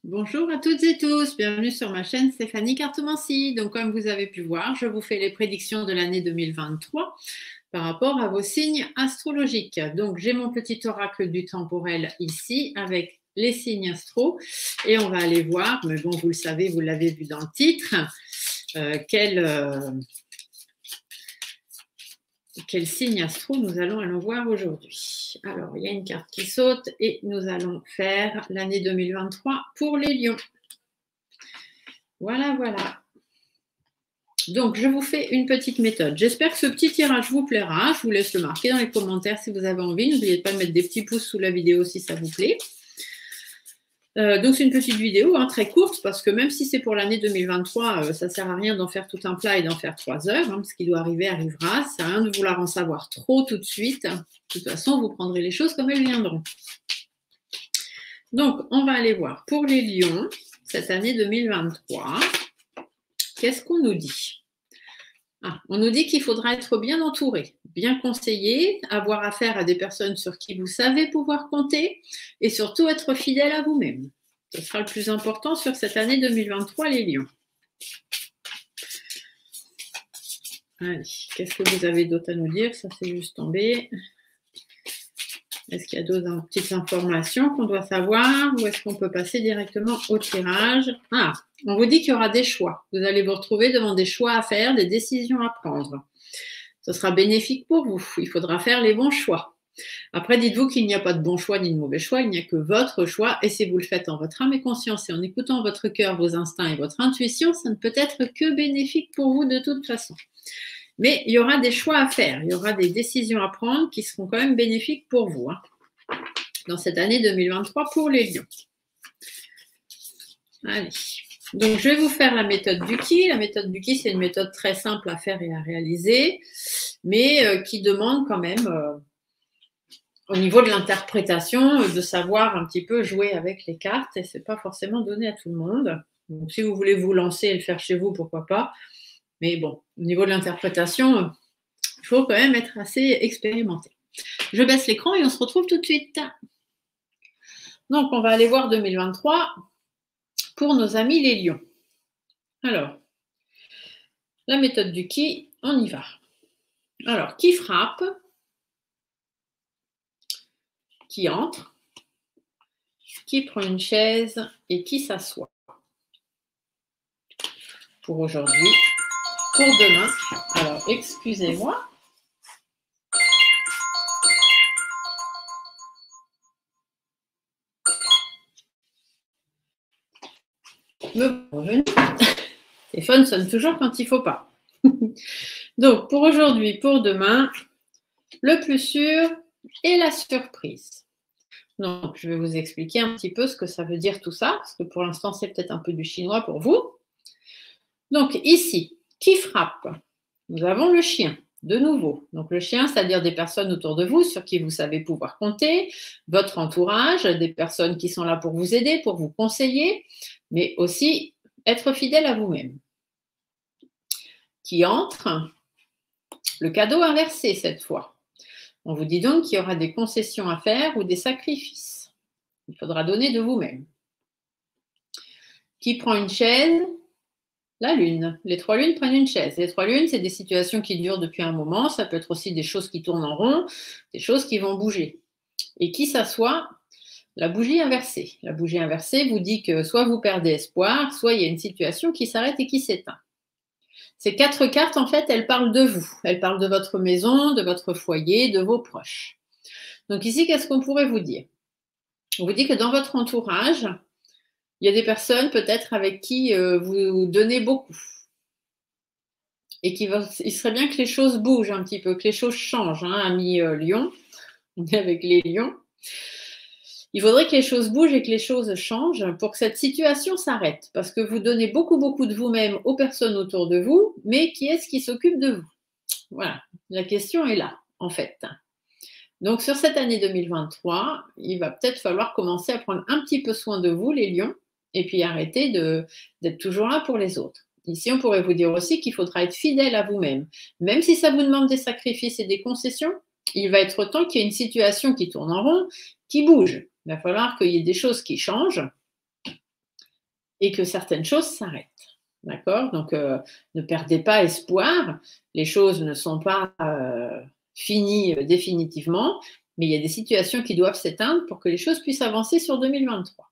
Bonjour à toutes et tous, bienvenue sur ma chaîne Stéphanie Cartomancie. Donc comme vous avez pu voir, je vous fais les prédictions de l'année 2023 par rapport à vos signes astrologiques. Donc j'ai mon petit oracle du temporel ici avec les signes astro et on va aller voir, mais bon vous le savez, vous l'avez vu dans le titre, quel signe astro nous allons voir aujourd'hui. Alors, il y a une carte qui saute et nous allons faire l'année 2023 pour les lions. Voilà, voilà. Donc, je vous fais une petite méthode. J'espère que ce petit tirage vous plaira. Je vous laisse le marquer dans les commentaires si vous avez envie. N'oubliez pas de mettre des petits pouces sous la vidéo si ça vous plaît. Donc, c'est une petite vidéo très courte parce que même si c'est pour l'année 2023, ça ne sert à rien d'en faire tout un plat et d'en faire 3 heures. Ce qui doit arriver arrivera. Ça ne sert à rien de vouloir en savoir trop tout de suite. De toute façon, vous prendrez les choses comme elles viendront. Donc, on va aller voir pour les lions, cette année 2023. Qu'est-ce qu'on nous dit? On nous dit qu'il faudra être bien entouré, bien conseillé, avoir affaire à des personnes sur qui vous savez pouvoir compter et surtout être fidèle à vous-même. Ce sera le plus important sur cette année 2023, les lions. Allez, qu'est-ce que vous avez d'autre à nous dire? Ça, c'est juste tombé. Est-ce qu'il y a d'autres petites informations qu'on doit savoir ou est-ce qu'on peut passer directement au tirage? On vous dit qu'il y aura des choix. Vous allez vous retrouver devant des choix à faire, des décisions à prendre. Ce sera bénéfique pour vous. Il faudra faire les bons choix. Après, dites-vous qu'il n'y a pas de bon choix ni de mauvais choix, il n'y a que votre choix. Et si vous le faites en votre âme et conscience et en écoutant votre cœur, vos instincts et votre intuition, ça ne peut être que bénéfique pour vous de toute façon. Mais il y aura des choix à faire, il y aura des décisions à prendre qui seront quand même bénéfiques pour vous dans cette année 2023 pour les lions. Allez, donc je vais vous faire la méthode du Ki. La méthode du Ki, c'est une méthode très simple à faire et à réaliser, mais qui demande quand même, au niveau de l'interprétation, de savoir un petit peu jouer avec les cartes, et ce n'est pas forcément donné à tout le monde. Donc si vous voulez vous lancer et le faire chez vous, pourquoi pas. Mais bon, au niveau de l'interprétation, il faut quand même être assez expérimenté. Je baisse l'écran et on se retrouve tout de suite. Donc, on va aller voir 2023 pour nos amis les lions. Alors, la méthode du Ki, on y va. Alors, qui frappe, qui entre, qui prend une chaise et qui s'assoit. Pour aujourd'hui, pour demain. Alors, excusez-moi. Le téléphone sonne toujours quand il ne faut pas. Donc, pour aujourd'hui, pour demain, le plus sûr est la surprise. Donc, je vais vous expliquer un petit peu ce que ça veut dire tout ça, parce que pour l'instant, c'est peut-être un peu du chinois pour vous. Donc, ici, qui frappe? Nous avons le chien, de nouveau. Donc, le chien, c'est-à-dire des personnes autour de vous sur qui vous savez pouvoir compter, votre entourage, des personnes qui sont là pour vous aider, pour vous conseiller, mais aussi être fidèle à vous-même. Qui entre? Le cadeau inversé cette fois. On vous dit donc qu'il y aura des concessions à faire ou des sacrifices. Il faudra donner de vous-même. Qui prend une chaise? La lune. Les 3 lunes prennent une chaise. Les 3 lunes, c'est des situations qui durent depuis un moment. Ça peut être aussi des choses qui tournent en rond, des choses qui vont bouger. Et qui s'assoit? La bougie inversée. La bougie inversée vous dit que soit vous perdez espoir, soit il y a une situation qui s'arrête et qui s'éteint. Ces 4 cartes, en fait, elles parlent de vous. Elles parlent de votre maison, de votre foyer, de vos proches. Donc ici, qu'est-ce qu'on pourrait vous dire? On vous dit que dans votre entourage, il y a des personnes peut-être avec qui vous donnez beaucoup. Et il serait bien que les choses bougent un petit peu, que les choses changent, amis Lion. On est avec les lions. Il faudrait que les choses bougent et que les choses changent pour que cette situation s'arrête. Parce que vous donnez beaucoup de vous-même aux personnes autour de vous, mais qui est-ce qui s'occupe de vous? Voilà, la question est là, en fait. Donc, sur cette année 2023, il va peut-être falloir commencer à prendre un petit peu soin de vous, les lions, et puis arrêter d'être toujours là pour les autres. Ici, on pourrait vous dire aussi qu'il faudra être fidèle à vous-même. Même si ça vous demande des sacrifices et des concessions, il va être temps qu'il y ait une situation qui tourne en rond, qui bouge. Il va falloir qu'il y ait des choses qui changent et que certaines choses s'arrêtent. D'accord? Donc, ne perdez pas espoir. Les choses ne sont pas finies définitivement, mais il y a des situations qui doivent s'éteindre pour que les choses puissent avancer sur 2023.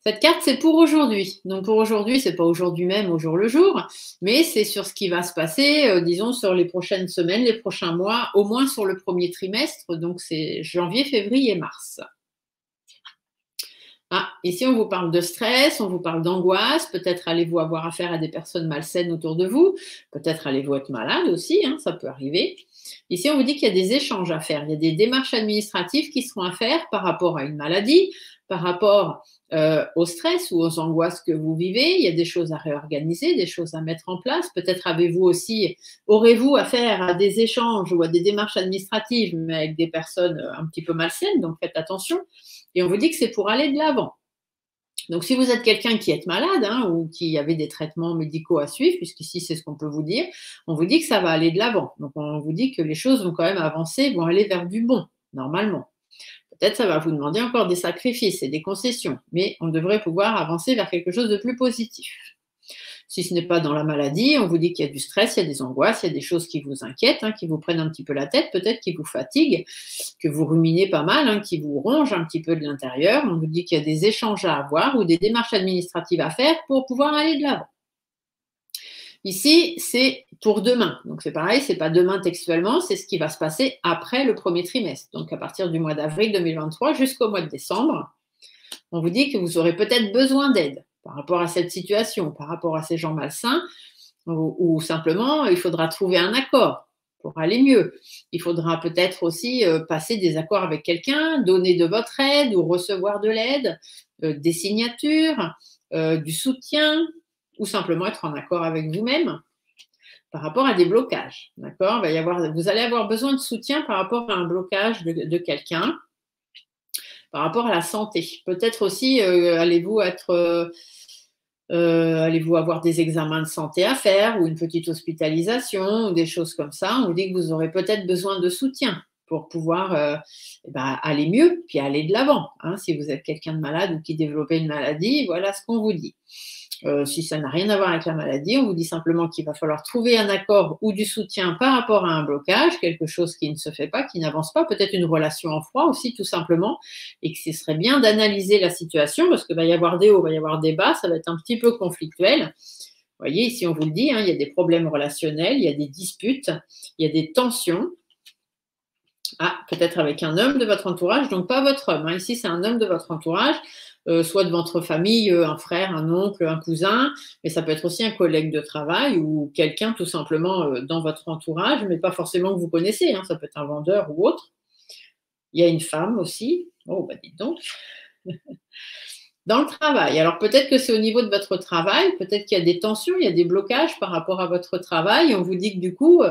Cette carte, c'est pour aujourd'hui. Donc pour aujourd'hui, c'est pas aujourd'hui même, au jour le jour, mais c'est sur ce qui va se passer, disons, sur les prochaines semaines, les prochains mois, au moins sur le premier trimestre. Donc c'est janvier, février, mars. Ah, ici, on vous parle de stress, on vous parle d'angoisse. Peut-être allez-vous avoir affaire à des personnes malsaines autour de vous. Peut-être allez-vous être malade aussi, hein, ça peut arriver. Ici, on vous dit qu'il y a des échanges à faire. Il y a des démarches administratives qui seront à faire par rapport à une maladie, par rapport au stress ou aux angoisses que vous vivez. Il y a des choses à réorganiser, des choses à mettre en place. Peut-être aurez-vous affaire à des échanges ou à des démarches administratives, mais avec des personnes un petit peu malsaines, donc faites attention. Et on vous dit que c'est pour aller de l'avant. Donc, si vous êtes quelqu'un qui est malade hein, ou qui avait des traitements médicaux à suivre, puisqu'ici, c'est ce qu'on peut vous dire, on vous dit que ça va aller de l'avant. Donc, on vous dit que les choses vont quand même avancer, vont aller vers du bon, normalement. Peut-être ça va vous demander encore des sacrifices et des concessions, mais on devrait pouvoir avancer vers quelque chose de plus positif. Si ce n'est pas dans la maladie, on vous dit qu'il y a du stress, il y a des angoisses, il y a des choses qui vous inquiètent, hein, qui vous prennent un petit peu la tête, peut-être qui vous fatiguent, que vous ruminez pas mal, hein, qui vous rongent un petit peu de l'intérieur. On vous dit qu'il y a des échanges à avoir ou des démarches administratives à faire pour pouvoir aller de l'avant. Ici, c'est pour demain. Donc, c'est pareil, c'est pas demain textuellement, c'est ce qui va se passer après le premier trimestre. Donc, à partir du mois d'avril 2023 jusqu'au mois de décembre, on vous dit que vous aurez peut-être besoin d'aide par rapport à cette situation, par rapport à ces gens malsains, ou simplement, il faudra trouver un accord pour aller mieux. Il faudra peut-être aussi passer des accords avec quelqu'un, donner de votre aide ou recevoir de l'aide, des signatures, du soutien, ou simplement être en accord avec vous-même par rapport à des blocages. D'accord? Vous allez avoir besoin de soutien par rapport à un blocage de quelqu'un, par rapport à la santé. Peut-être aussi allez-vous avoir des examens de santé à faire ou une petite hospitalisation ou des choses comme ça. On vous dit que vous aurez peut-être besoin de soutien pour pouvoir aller mieux puis aller de l'avant. Hein. Si vous êtes quelqu'un de malade ou qui développez une maladie, voilà ce qu'on vous dit. Si ça n'a rien à voir avec la maladie, on vous dit simplement qu'il va falloir trouver un accord ou du soutien par rapport à un blocage, quelque chose qui ne se fait pas, qui n'avance pas, peut-être une relation en froid aussi tout simplement, et que ce serait bien d'analyser la situation parce qu'il va y avoir des hauts, il va y avoir des bas, ça va être un petit peu conflictuel. Vous voyez, ici on vous le dit, hein, il y a des problèmes relationnels, il y a des disputes, il y a des tensions. Ah, peut-être avec un homme de votre entourage, donc pas votre homme. Hein. Ici, c'est un homme de votre entourage, soit de votre famille, un frère, un oncle, un cousin, mais ça peut être aussi un collègue de travail ou quelqu'un tout simplement dans votre entourage, mais pas forcément que vous connaissez. Hein. Ça peut être un vendeur ou autre. Il y a une femme aussi. Oh, bah dites donc. Dans le travail. Alors peut-être que c'est au niveau de votre travail, peut-être qu'il y a des tensions, il y a des blocages par rapport à votre travail. On vous dit que du coup,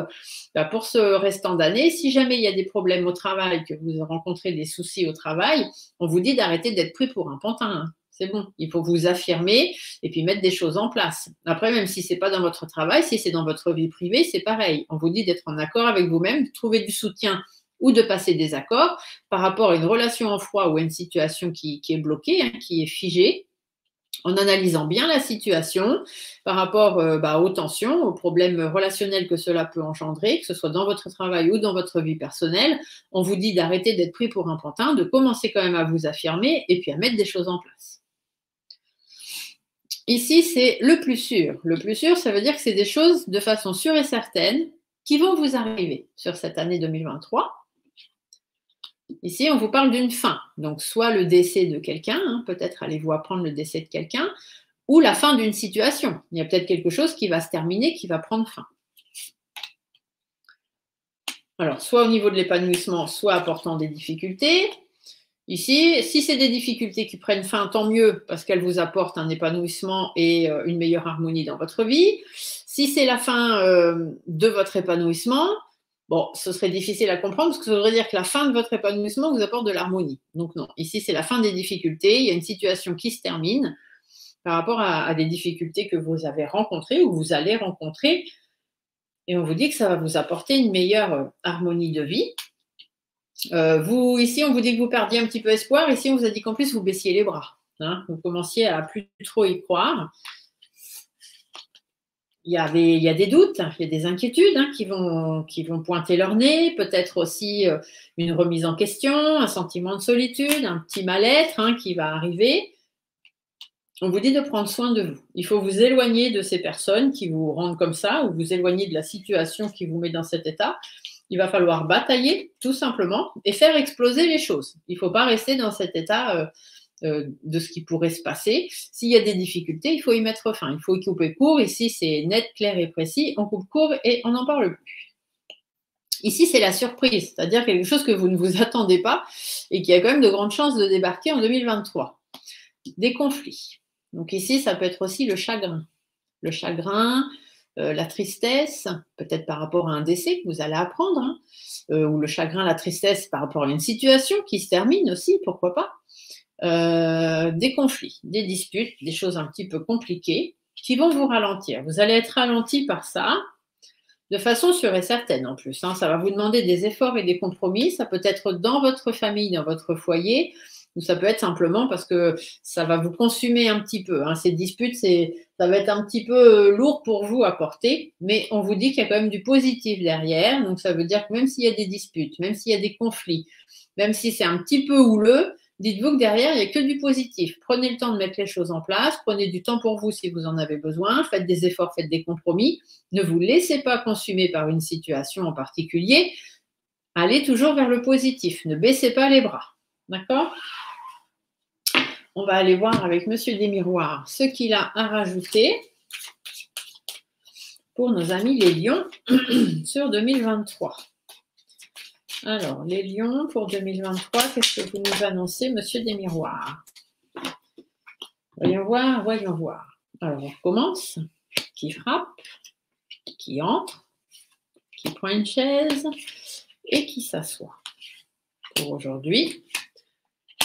pour ce restant d'année, si jamais il y a des problèmes au travail, que vous rencontrez des soucis au travail, on vous dit d'arrêter d'être pris pour un pantin. Hein. C'est bon, il faut vous affirmer et puis mettre des choses en place. Après, même si ce n'est pas dans votre travail, si c'est dans votre vie privée, c'est pareil. On vous dit d'être en accord avec vous-même, de trouver du soutien ou de passer des accords par rapport à une relation en froid ou à une situation qui est bloquée, hein, qui est figée, en analysant bien la situation par rapport aux tensions, aux problèmes relationnels que cela peut engendrer, que ce soit dans votre travail ou dans votre vie personnelle. On vous dit d'arrêter d'être pris pour un pantin, de commencer quand même à vous affirmer et puis à mettre des choses en place. Ici, c'est le plus sûr. Le plus sûr, ça veut dire que c'est des choses de façon sûre et certaine qui vont vous arriver sur cette année 2023. Ici, on vous parle d'une fin. Donc, soit le décès de quelqu'un, hein, peut-être allez-vous apprendre le décès de quelqu'un, ou la fin d'une situation. Il y a peut-être quelque chose qui va se terminer, qui va prendre fin. Alors, soit au niveau de l'épanouissement, soit apportant des difficultés. Ici, si c'est des difficultés qui prennent fin, tant mieux, parce qu'elles vous apportent un épanouissement et une meilleure harmonie dans votre vie. Si c'est la fin de votre épanouissement, bon, ce serait difficile à comprendre parce que ça voudrait dire que la fin de votre épanouissement vous apporte de l'harmonie. Donc non, ici c'est la fin des difficultés, il y a une situation qui se termine par rapport à des difficultés que vous avez rencontrées ou vous allez rencontrer et on vous dit que ça va vous apporter une meilleure harmonie de vie. Ici on vous dit que vous perdiez un petit peu espoir, ici on vous a dit qu'en plus vous baissiez les bras. hein, vous commenciez à plus trop y croire. Il y a des doutes, il y a des inquiétudes hein, qui vont pointer leur nez, peut-être aussi une remise en question, un sentiment de solitude, un petit mal-être hein, qui va arriver. On vous dit de prendre soin de vous. Il faut vous éloigner de ces personnes qui vous rendent comme ça, ou vous éloigner de la situation qui vous met dans cet état. Il va falloir batailler, tout simplement, et faire exploser les choses. Il ne faut pas rester dans cet état de ce qui pourrait se passer. S'il y a des difficultés, il faut y mettre fin. Il faut y couper court. Ici, c'est net, clair et précis. On coupe court et on n'en parle plus. Ici, c'est la surprise, c'est-à-dire quelque chose que vous ne vous attendez pas et qui a quand même de grandes chances de débarquer en 2023. Des conflits. Donc ici, ça peut être aussi le chagrin. Le chagrin, la tristesse, peut-être par rapport à un décès que vous allez apprendre, hein, ou le chagrin, la tristesse par rapport à une situation qui se termine aussi, pourquoi pas. Des conflits, des disputes, des choses un petit peu compliquées qui vont vous ralentir. Vous allez être ralenti par ça, de façon sûre et certaine en plus. Hein. Ça va vous demander des efforts et des compromis. Ça peut être dans votre famille, dans votre foyer, ou ça peut être simplement parce que ça va vous consumer un petit peu. Hein. Ces disputes, ça va être un petit peu lourd pour vous à porter, mais on vous dit qu'il y a quand même du positif derrière. Donc ça veut dire que même s'il y a des disputes, même s'il y a des conflits, même si c'est un petit peu houleux, dites-vous que derrière, il n'y a que du positif. Prenez le temps de mettre les choses en place, prenez du temps pour vous si vous en avez besoin, faites des efforts, faites des compromis. Ne vous laissez pas consumer par une situation en particulier. Allez toujours vers le positif, ne baissez pas les bras. D'accord ? On va aller voir avec Monsieur des Miroirs ce qu'il a à rajouter pour nos amis les lions sur 2023. Alors, les lions pour 2023, qu'est-ce que vous nous annoncez, Monsieur des Miroirs? Voyons voir, voyons voir. Alors, on commence. Qui frappe, qui entre, qui prend une chaise et qui s'assoit. Pour aujourd'hui,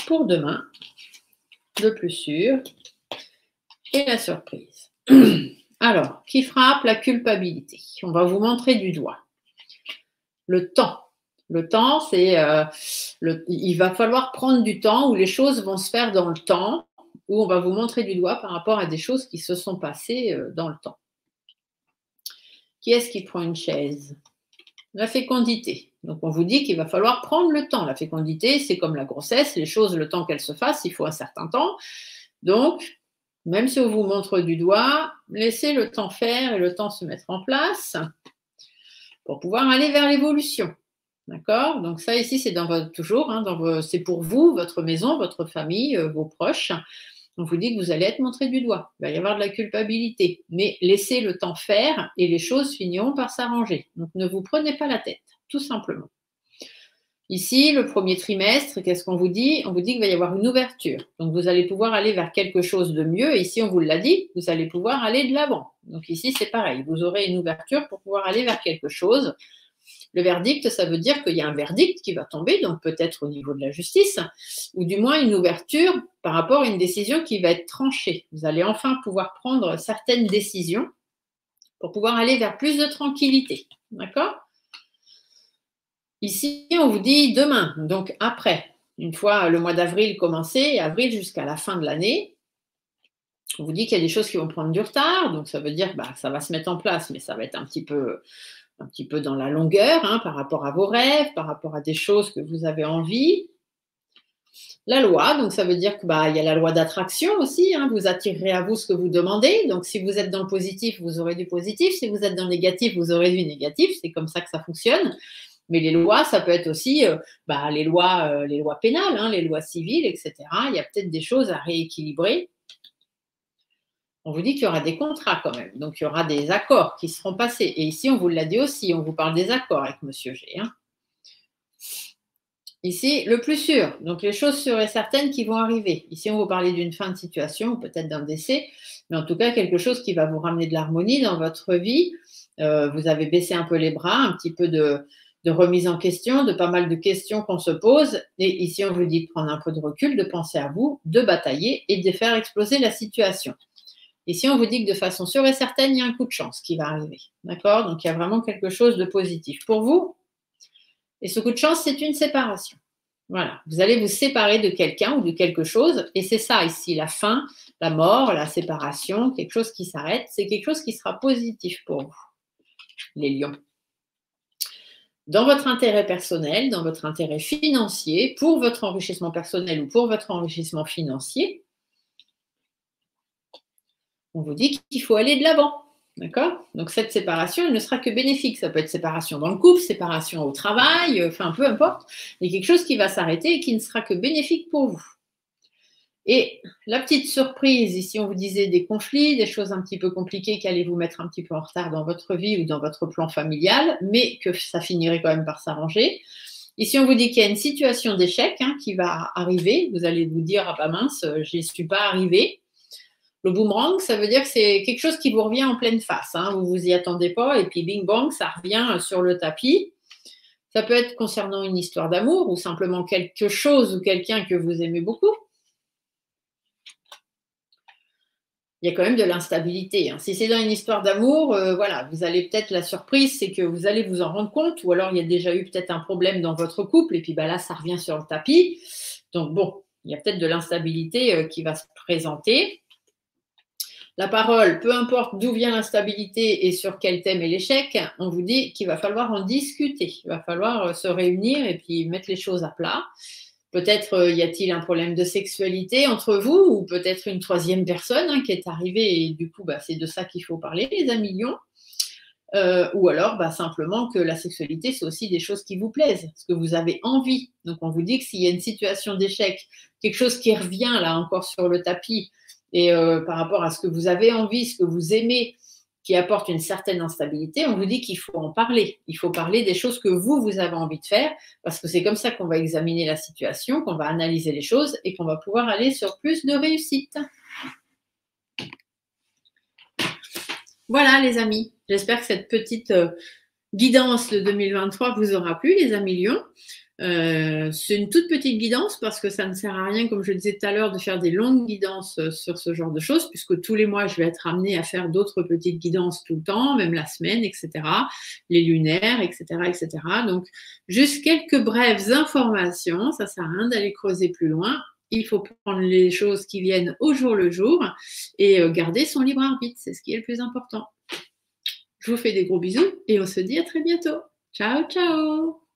pour demain, le plus sûr et la surprise. Alors, qui frappe, la culpabilité. On va vous montrer du doigt. Le temps. Le temps, c'est il va falloir prendre du temps où les choses vont se faire dans le temps, où on va vous montrer du doigt par rapport à des choses qui se sont passées dans le temps. Qui est-ce qui prend une chaise? La fécondité. Donc on vous dit qu'il va falloir prendre le temps. La fécondité, c'est comme la grossesse, les choses, le temps qu'elles se fassent, il faut un certain temps. Donc, même si on vous montre du doigt, laissez le temps faire et le temps se mettre en place pour pouvoir aller vers l'évolution. D'accord? Donc ça ici, c'est dans votre, toujours, hein, c'est pour vous, votre maison, votre famille, vos proches. On vous dit que vous allez être montré du doigt. Il va y avoir de la culpabilité. Mais laissez le temps faire et les choses finiront par s'arranger. Donc ne vous prenez pas la tête, tout simplement. Ici, le premier trimestre, qu'est-ce qu'on vous dit? On vous dit qu'il va y avoir une ouverture. Donc vous allez pouvoir aller vers quelque chose de mieux. Et ici, on vous l'a dit, vous allez pouvoir aller de l'avant. Donc ici, c'est pareil. Vous aurez une ouverture pour pouvoir aller vers quelque chose. Le verdict, ça veut dire qu'il y a un verdict qui va tomber, donc peut-être au niveau de la justice, ou du moins une ouverture par rapport à une décision qui va être tranchée. Vous allez enfin pouvoir prendre certaines décisions pour pouvoir aller vers plus de tranquillité. D'accord? Ici, on vous dit demain, donc après, une fois le mois d'avril commencé, avril jusqu'à la fin de l'année, on vous dit qu'il y a des choses qui vont prendre du retard, donc ça veut dire que ça va se mettre en place, mais ça va être un petit peu dans la longueur, hein, par rapport à vos rêves, par rapport à des choses que vous avez envie. La loi, donc ça veut dire qu'il y a la loi d'attraction aussi, hein, vous attirerez à vous ce que vous demandez. Donc si vous êtes dans le positif, vous aurez du positif. Si vous êtes dans le négatif, vous aurez du négatif. C'est comme ça que ça fonctionne. Mais les lois, ça peut être aussi les lois pénales, hein, les lois civiles, etc. Il y a peut-être des choses à rééquilibrer. On vous dit qu'il y aura des contrats quand même, donc il y aura des accords qui seront passés. Et ici, on vous l'a dit aussi, on vous parle des accords avec Monsieur G. Hein. Ici, le plus sûr, donc les choses sûres et certaines qui vont arriver. Ici, on vous parlait d'une fin de situation, ou peut-être d'un décès, mais en tout cas, quelque chose qui va vous ramener de l'harmonie dans votre vie. Vous avez baissé un peu les bras, un petit peu de remise en question, de pas mal de questions qu'on se pose. Et ici, on vous dit de prendre un peu de recul, de penser à vous, de batailler et de faire exploser la situation. Ici, on vous dit que de façon sûre et certaine, il y a un coup de chance qui va arriver. D'accord? Donc, il y a vraiment quelque chose de positif pour vous. Et ce coup de chance, c'est une séparation. Voilà, vous allez vous séparer de quelqu'un ou de quelque chose, et c'est ça ici, la fin, la mort, la séparation, quelque chose qui s'arrête, c'est quelque chose qui sera positif pour vous, les lions. Dans votre intérêt personnel, dans votre intérêt financier, pour votre enrichissement personnel ou pour votre enrichissement financier, on vous dit qu'il faut aller de l'avant. D'accord? Donc cette séparation, elle ne sera que bénéfique. Ça peut être séparation dans le couple, séparation au travail, enfin peu importe. Il y a quelque chose qui va s'arrêter et qui ne sera que bénéfique pour vous. Et la petite surprise, ici on vous disait des conflits, des choses un petit peu compliquées qui allaient vous mettre un petit peu en retard dans votre vie ou dans votre plan familial, mais que ça finirait quand même par s'arranger. Ici on vous dit qu'il y a une situation d'échec qui va arriver. Vous allez vous dire, ah bah mince, je n'y suis pas arrivé. Le boomerang, ça veut dire que c'est quelque chose qui vous revient en pleine face. Vous vous y attendez pas et puis bing bang, ça revient sur le tapis. Ça peut être concernant une histoire d'amour ou simplement quelque chose ou quelqu'un que vous aimez beaucoup. Il y a quand même de l'instabilité. Si c'est dans une histoire d'amour, voilà, vous allez peut-être, la surprise, c'est que vous allez vous en rendre compte, ou alors il y a déjà eu peut-être un problème dans votre couple, et puis là, ça revient sur le tapis. Donc bon, il y a peut-être de l'instabilité qui va se présenter. La parole, peu importe d'où vient l'instabilité et sur quel thème est l'échec, on vous dit qu'il va falloir en discuter. Il va falloir se réunir et puis mettre les choses à plat. Peut-être y a-t-il un problème de sexualité entre vous ou peut-être une troisième personne qui est arrivée et du coup, c'est de ça qu'il faut parler, les amis lions. Ou alors simplement que la sexualité, c'est aussi des choses qui vous plaisent, ce que vous avez envie. Donc on vous dit que s'il y a une situation d'échec, quelque chose qui revient là encore sur le tapis, et par rapport à ce que vous avez envie, ce que vous aimez, qui apporte une certaine instabilité, on vous dit qu'il faut en parler. Il faut parler des choses que vous avez envie de faire, parce que c'est comme ça qu'on va examiner la situation, qu'on va analyser les choses et qu'on va pouvoir aller sur plus de réussite. Voilà les amis, j'espère que cette petite guidance de 2023 vous aura plu les amis lions. C'est une toute petite guidance parce que ça ne sert à rien, comme je le disais tout à l'heure, de faire des longues guidances sur ce genre de choses, puisque tous les mois, je vais être amenée à faire d'autres petites guidances tout le temps, même la semaine, etc., les lunaires, etc., etc. Donc, juste quelques brèves informations, ça ne sert à rien d'aller creuser plus loin. Il faut prendre les choses qui viennent au jour le jour et garder son libre arbitre, c'est ce qui est le plus important. Je vous fais des gros bisous et on se dit à très bientôt. Ciao, ciao!